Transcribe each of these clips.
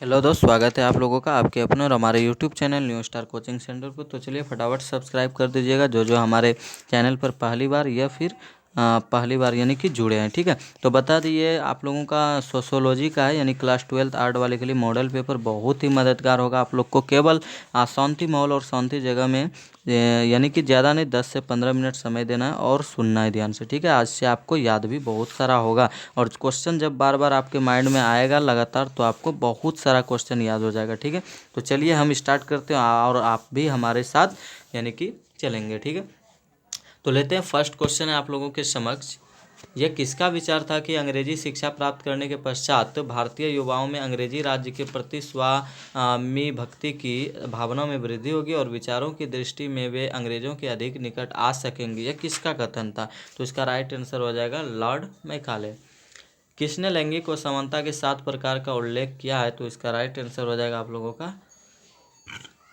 Hello दोस्त, स्वागत है आप लोगों का आपके अपने और हमारे YouTube channel new star coaching centre पर। तो चलिए फटाफट सब्सक्राइब कर दीजिएगा जो हमारे चैनल पर पहली बार या फिर पहली बार यानी कि जुड़े हैं। ठीक है, तो बता दिए आप लोगों का सोशोलॉजी का है यानी क्लास 12 आर्ट वाले के लिए मॉडल पेपर बहुत ही मददगार होगा। आप लोग को केवल शांति माहौल और शांति जगह में यानी कि ज़्यादा नहीं 10 से 15 मिनट समय देना है और सुनना है ध्यान से। ठीक है, आज से आपको याद भी बहुत सारा होगा और क्वेश्चन जब बार बार आपके माइंड में आएगा लगातार तो आपको बहुत सारा क्वेश्चन याद हो जाएगा। ठीक है, तो चलिए हम स्टार्ट करते हैं और आप भी हमारे साथ यानी कि चलेंगे। ठीक है, तो लेते हैं फर्स्ट क्वेश्चन है आप लोगों के समक्ष। यह किसका विचार था कि अंग्रेजी शिक्षा प्राप्त करने के पश्चात भारतीय युवाओं में अंग्रेजी राज्य के प्रति स्वामी भक्ति की भावना में वृद्धि होगी और विचारों की दृष्टि में वे अंग्रेजों के अधिक निकट आ सकेंगे? यह किसका कथन था? तो इसका राइट आंसर हो जाएगा लॉर्ड मैकाले। किसने लैंगिक और समानता के 7 प्रकार का उल्लेख किया है? तो इसका राइट आंसर हो जाएगा आप लोगों का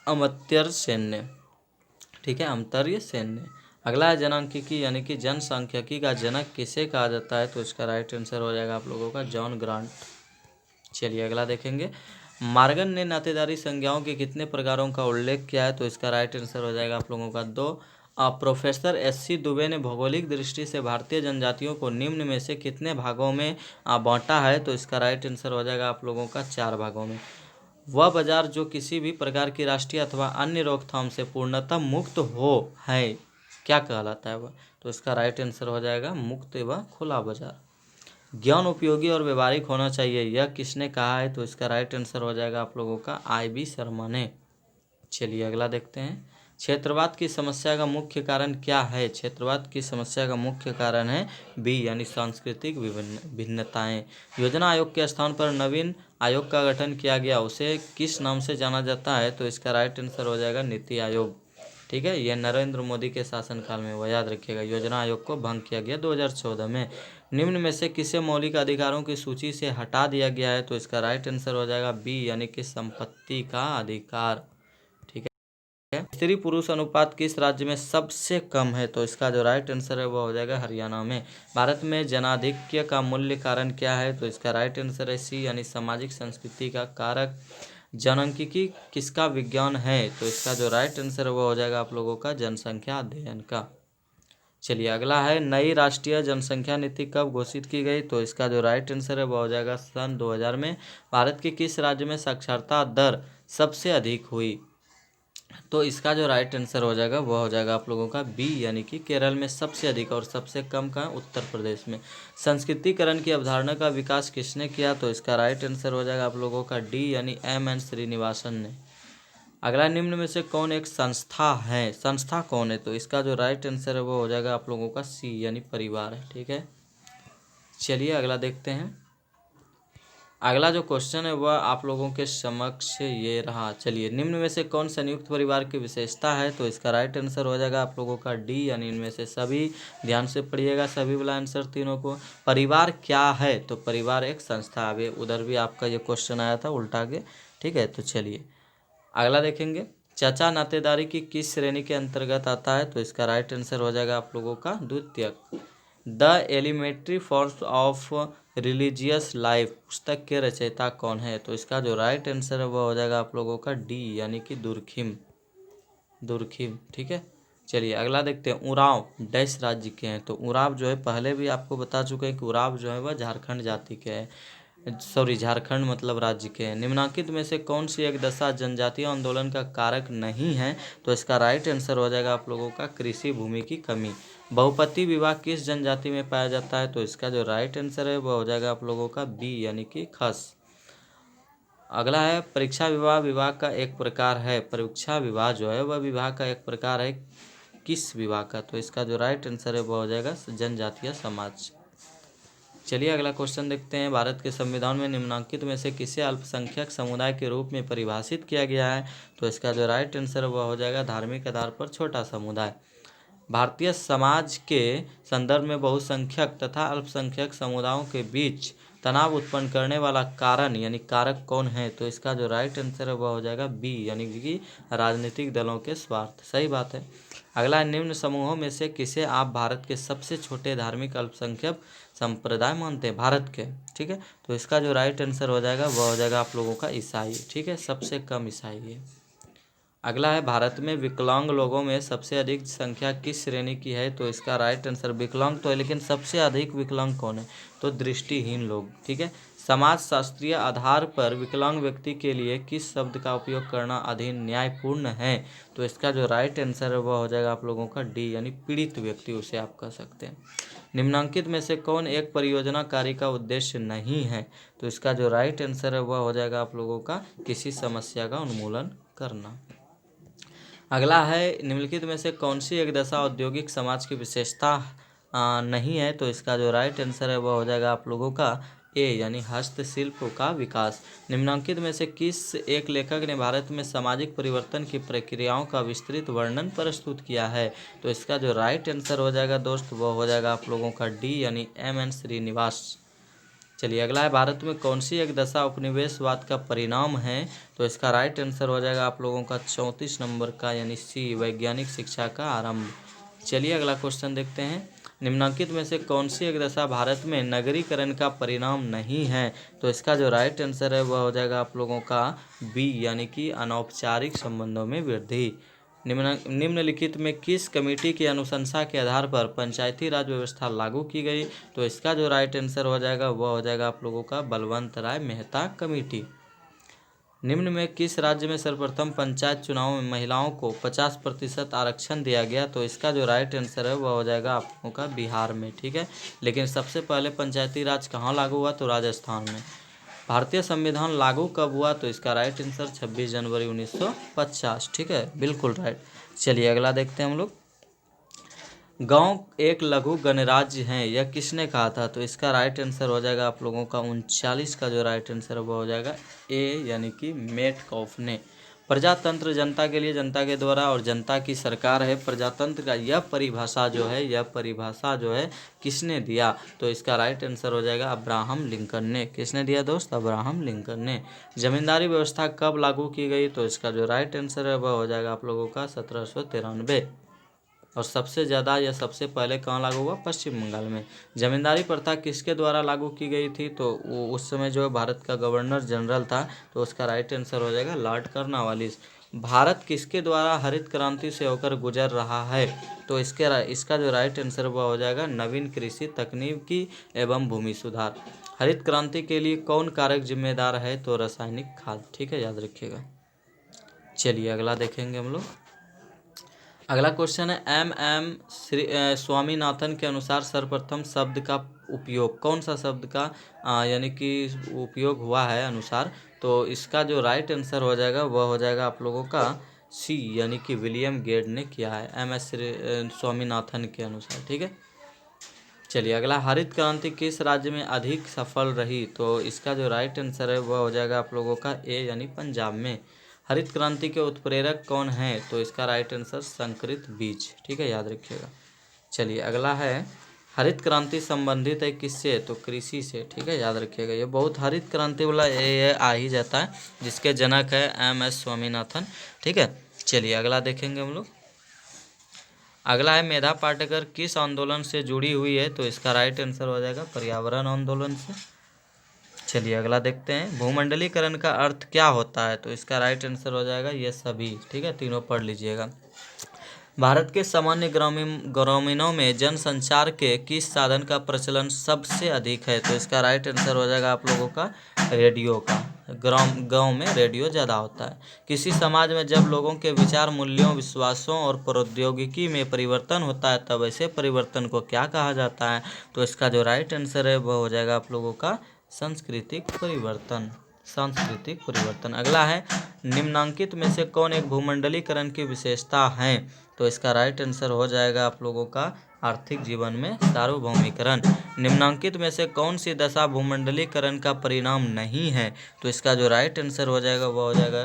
अमर्त्य सेन ने। ठीक है, अमर्त्य सेन ने। अगला है जनांकिकी यानी कि जनसांख्यिकी का जनक किसे कहा जाता है? तो इसका राइट आंसर हो जाएगा आप लोगों का जॉन ग्रांट। चलिए अगला देखेंगे। मार्गन ने नातेदारी संज्ञाओं के कितने प्रकारों का उल्लेख किया है? तो इसका राइट आंसर हो जाएगा आप लोगों का 2। Professor SC. दुबे ने भौगोलिक दृष्टि से भारतीय जनजातियों को निम्न में से कितने भागों में बांटा है? तो इसका राइट आंसर हो जाएगा आप लोगों का 4 भागों में। वह बाजार जो किसी भी प्रकार की राष्ट्रीय अथवा अन्य रोकथाम से पूर्णतः मुक्त हो है, क्या कहलाता है वह? तो इसका राइट आंसर हो जाएगा मुक्त एवं खुला बाजार। ज्ञान उपयोगी और व्यवहारिक होना चाहिए, यह किसने कहा है? तो इसका राइट आंसर हो जाएगा आप लोगों का आई.बी. शर्मा ने। चलिए अगला देखते हैं। क्षेत्रवाद की समस्या का मुख्य कारण क्या है? क्षेत्रवाद की समस्या का मुख्य कारण है बी यानी सांस्कृतिक भिन्नताएं। योजना आयोग के स्थान पर नवीन आयोग का गठन किया गया, उसे किस नाम से जाना जाता है? तो इसका राइट आंसर हो जाएगा नीति आयोग। ठीक है, यह नरेंद्र मोदी के शासनकाल में, वह याद रखिएगा। योजना आयोग को भंग किया गया 2014 में। निम्न में से किसे मौलिक अधिकारों की सूची से हटा दिया गया है? तो इसका राइट आंसर हो जाएगा बी यानी कि संपत्ति का अधिकार। ठीक है, स्त्री पुरुष अनुपात किस राज्य में सबसे कम है? तो इसका जो राइट आंसर है वो हो जाएगा हरियाणा में। भारत में जनाधिक्य का मूल्य कारण क्या है? तो इसका राइट आंसर है सी यानी सामाजिक संस्कृति का कारक। जनसांख्यिकी किसका विज्ञान है? तो इसका जो राइट आंसर है वो हो जाएगा आप लोगों का जनसंख्या अध्ययन का। चलिए अगला है। नई राष्ट्रीय जनसंख्या नीति कब घोषित की गई? तो इसका जो राइट आंसर है वो हो जाएगा सन 2000 में। भारत के किस राज्य में साक्षरता दर सबसे अधिक हुई? तो इसका जो राइट आंसर हो जाएगा वो हो जाएगा आप लोगों का बी यानी कि केरल में सबसे अधिक और सबसे कम का उत्तर प्रदेश में। संस्कृतिकरण की अवधारणा का विकास किसने किया? तो इसका राइट आंसर हो जाएगा आप लोगों का डी यानी एम.एन. श्रीनिवासन ने। अगला, निम्न में से कौन एक संस्था है? संस्था कौन है? तो इसका जो राइट आंसर है वो हो जाएगा आप लोगों का सी यानी परिवार है। ठीक है, चलिए अगला देखते हैं। अगला जो क्वेश्चन है वह आप लोगों के समक्ष ये रहा। चलिए, निम्न में से कौन संयुक्त परिवार की विशेषता है? तो इसका राइट आंसर हो जाएगा आप लोगों का डी यानी इनमें से सभी। ध्यान से पढ़िएगा सभी वाला आंसर तीनों को। परिवार क्या है? तो परिवार एक संस्था। अभी उधर भी आपका ये क्वेश्चन आया था उल्टा के। ठीक है, तो चलिए अगला देखेंगे। चाचा नातेदारी की किस श्रेणी के अंतर्गत आता है? तो इसका राइट आंसर हो जाएगा आप लोगों का द्वितीयक। The elementary forms of religious life पुस्तक के रचयिता कौन है? तो इसका जो राइट आंसर है वो हो जाएगा आप लोगों का डी यानी कि दुर्खिम। ठीक है, चलिए अगला देखते हैं। उरांव डैश राज्य के हैं? तो उरांव जो है पहले भी आपको बता चुके हैं कि उरांव जो है वह झारखंड जाति के हैं। झारखंड मतलब राज्य के हैं। निम्नलिखित में से कौन सी एक दशा जनजातीय आंदोलन का कारक नहीं है? तो इसका राइट आंसर हो जाएगा आप लोगों का कृषि भूमि की कमी। बहुपति विवाह किस जनजाति में पाया जाता है? तो इसका जो राइट आंसर है वो हो जाएगा आप लोगों का बी यानी कि खस। अगला है। परीक्षा विवाह विवाह का एक प्रकार है। परीक्षा विवाह जो है वह विवाह का एक प्रकार है किस विवाह का? तो इसका जो राइट आंसर है वो हो जाएगा जनजातीय समाज। चलिए अगला क्वेश्चन देखते हैं। भारत के संविधान में निम्नलिखित में से किसे अल्पसंख्यक समुदाय के रूप में परिभाषित किया गया है? तो इसका जो राइट आंसर है वह हो जाएगा धार्मिक आधार पर छोटा समुदाय। भारतीय समाज के संदर्भ में बहुसंख्यक तथा अल्पसंख्यक समुदायों के बीच तनाव उत्पन्न करने वाला कारण यानी कारक कौन है? तो इसका जो राइट आंसर है वह हो जाएगा बी यानी कि राजनीतिक दलों के स्वार्थ। सही बात है। अगला है निम्न समूहों में से किसे आप भारत के सबसे छोटे धार्मिक अल्पसंख्यक संप्रदाय मानते हैं, भारत के, ठीक है। तो इसका जो राइट आंसर हो जाएगा वह हो जाएगा आप लोगों का ईसाई, ठीक है, सबसे कम ईसाई है। अगला है भारत में विकलांग लोगों में सबसे अधिक संख्या किस श्रेणी की है, तो इसका राइट आंसर विकलांग तो है, लेकिन सबसे अधिक विकलांग कौन है, तो दृष्टिहीन लोग, ठीक है। समाज शास्त्रीय आधार पर विकलांग व्यक्ति के लिए किस शब्द का उपयोग करना अधिक न्यायपूर्ण है, तो इसका जो राइट आंसर है वह हो जाएगा आप लोगों का डी, यानी पीड़ित व्यक्ति उसे आप कह सकते हैं। निम्नांकित में से कौन एक परियोजना कार्य का उद्देश्य नहीं है, तो इसका जो राइट आंसर है वह हो जाएगा आप लोगों का किसी समस्या का उन्मूलन करना। अगला है निम्नलिखित में से कौन सी एक दशा औद्योगिक समाज की विशेषता नहीं है, तो इसका जो राइट आंसर है वह हो जाएगा आप लोगों का ए, यानी हस्तशिल्प का विकास। निम्नांकित में से किस एक लेखक ने भारत में सामाजिक परिवर्तन की प्रक्रियाओं का विस्तृत वर्णन प्रस्तुत किया है, तो इसका जो राइट आंसर हो जाएगा दोस्त वह हो जाएगा आप लोगों का डी, यानी M.N. श्रीनिवास। चलिए अगला है भारत में कौन सी एक दशा उपनिवेशवाद का परिणाम है, तो इसका राइट आंसर हो जाएगा आप लोगों का 34 नंबर का, यानी सी, वैज्ञानिक शिक्षा का आरंभ। चलिए अगला क्वेश्चन देखते हैं। निम्नलिखित में से कौन सी एक दशा भारत में नगरीकरण का परिणाम नहीं है, तो इसका जो राइट आंसर है वह हो जाएगा आप लोगों का बी, यानी कि अनौपचारिक संबंधों में वृद्धि। निम्नलिखित में किस कमेटी की अनुशंसा के आधार पर पंचायती राज व्यवस्था लागू की गई, तो इसका जो राइट आंसर हो जाएगा वह हो जाएगा आप लोगों का बलवंत राय मेहता कमेटी। निम्न में किस राज्य में सर्वप्रथम पंचायत चुनाव में महिलाओं को 50% आरक्षण दिया गया, तो इसका जो राइट आंसर है वह हो जाएगा आप लोगों का बिहार में, ठीक है। लेकिन सबसे पहले पंचायती राज कहाँ लागू हुआ, तो राजस्थान में। भारतीय संविधान लागू कब हुआ, तो इसका राइट आंसर 26 जनवरी 1950, ठीक है, बिल्कुल राइट। चलिए अगला देखते हैं हम लोग। गांव एक लघु गणराज्य है यह किसने कहा था, तो इसका राइट आंसर हो जाएगा आप लोगों का 39 का जो राइट आंसर वो हो जाएगा ए, यानी कि मेटकॉफ ने। प्रजातंत्र जनता के लिए, जनता के द्वारा और जनता की सरकार है। प्रजातंत्र का यह परिभाषा जो है किसने दिया, तो इसका राइट आंसर हो जाएगा अब्राहम लिंकन ने। किसने दिया दोस्त, अब्राहम लिंकन ने। जमींदारी व्यवस्था कब लागू की गई, तो इसका जो राइट आंसर है वह हो जाएगा आप लोगों का 1793। और सबसे ज़्यादा या सबसे पहले कहाँ लागू हुआ, पश्चिम बंगाल में। जमींदारी प्रथा किसके द्वारा लागू की गई थी, तो वो उस समय जो भारत का गवर्नर जनरल था, तो उसका राइट आंसर हो जाएगा लॉर्ड कर्नवालिस। भारत किसके द्वारा हरित क्रांति से होकर गुजर रहा है, तो इसका जो राइट आंसर वो हो जाएगा नवीन कृषि तकनीकी एवं भूमि सुधार। हरित क्रांति के लिए कौन कारक जिम्मेदार है, तो रासायनिक खाद, ठीक है, याद रखिएगा। चलिए अगला देखेंगे हम लोग। अगला क्वेश्चन है M.M. स्वामीनाथन के अनुसार सर्वप्रथम शब्द का उपयोग, कौन सा शब्द का यानी कि उपयोग हुआ है अनुसार, तो इसका जो राइट आंसर हो जाएगा वह हो जाएगा आप लोगों का सी, यानी कि विलियम गेट ने किया है M.S. स्वामीनाथन के अनुसार, ठीक है। चलिए अगला, हरित क्रांति किस राज्य में अधिक सफल रही, तो इसका जो राइट आंसर है वह हो जाएगा आप लोगों का ए, यानी पंजाब में। हरित क्रांति के उत्प्रेरक कौन है, तो इसका राइट आंसर संकरित बीज, ठीक है, याद रखिएगा। चलिए अगला है, हरित क्रांति संबंधित है किससे, तो कृषि से, ठीक है, याद रखिएगा। ये बहुत हरित क्रांति वाला ये आ ही जाता है, जिसके जनक है M.S. स्वामीनाथन, ठीक है। चलिए अगला देखेंगे हम लोग। अगला है, मेधा पाटकर किस आंदोलन से जुड़ी हुई है, तो इसका राइट आंसर हो जाएगा पर्यावरण आंदोलन से। चलिए अगला देखते हैं, भूमंडलीकरण का अर्थ क्या होता है, तो इसका राइट आंसर हो जाएगा ये सभी, ठीक है, तीनों पढ़ लीजिएगा। भारत के सामान्य ग्रामीणों में जनसंचार के किस साधन का प्रचलन सबसे अधिक है, तो इसका राइट आंसर हो जाएगा आप लोगों का रेडियो का। गांव में रेडियो ज़्यादा होता है। किसी समाज में जब लोगों के विचार, मूल्यों, विश्वासों और प्रौद्योगिकी में परिवर्तन होता है तब ऐसे परिवर्तन को क्या कहा जाता है, तो इसका जो राइट आंसर है वह हो जाएगा आप लोगों का सांस्कृतिक परिवर्तन। अगला है, निम्नांकित में से कौन एक भूमंडलीकरण की विशेषता है, तो इसका राइट आंसर हो जाएगा आप लोगों का आर्थिक जीवन में सार्वभौमिकरण। निम्नांकित में से कौन सी दशा भूमंडलीकरण का परिणाम नहीं है, तो इसका जो राइट आंसर हो जाएगा वह हो जाएगा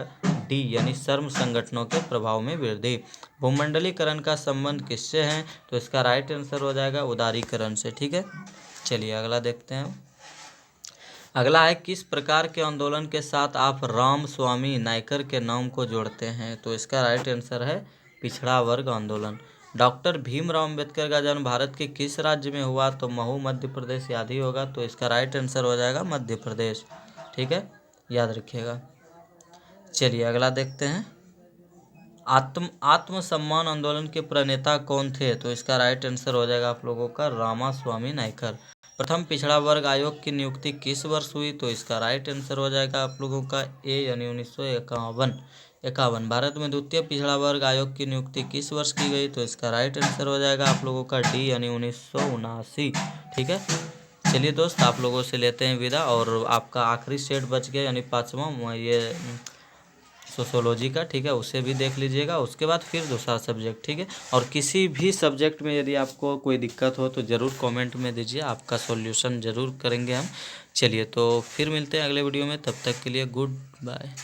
डी, यानी श्रम संगठनों के प्रभाव में वृद्धि। भूमंडलीकरण का संबंध किससे है, तो इसका राइट आंसर हो जाएगा उदारीकरण से, ठीक है। चलिए अगला देखते हैं। अगला है, किस प्रकार के आंदोलन के साथ आप राम स्वामी नायकर के नाम को जोड़ते हैं, तो इसका राइट आंसर है पिछड़ा वर्ग आंदोलन। डॉक्टर भीमराव अंबेडकर का जन्म भारत के किस राज्य में हुआ? तो महू मध्य प्रदेश याद ही होगा, तो इसका राइट आंसर हो जाएगा मध्य प्रदेश। ठीक है, याद रखिएगा। चलिए अगला देखते हैं। आत्मसम्मान आंदोलन के प्रणेता कौन थे? तो इसका राइट आंसर हो जाएगा आप लोगों का रामास्वामी नायकर। प्रथम पिछड़ा वर्ग आयोग की नियुक्ति किस वर्ष हुई? तो इसका राइट आंसर हो जाएगा आप लोगों का ए यानी 1951। भारत में द्वितीय पिछड़ा वर्ग आयोग की नियुक्ति किस वर्ष की गई? तो इसका राइट आंसर हो जाएगा आप लोगों का डी यानी 1979। ठीक है, चलिए दोस्त आप लोगों से लेते हैं विदा, और आपका आखिरी सेट बच गया यानी 5वां ये सोशोलॉजी का। ठीक है, उसे भी देख लीजिएगा, उसके बाद फिर दूसरा सब्जेक्ट। ठीक है, और किसी भी सब्जेक्ट में यदि आपको कोई दिक्कत हो तो ज़रूर कमेंट में दीजिए, आपका सॉल्यूशन ज़रूर करेंगे हम। चलिए तो फिर मिलते हैं अगले वीडियो में, तब तक के लिए गुड बाय।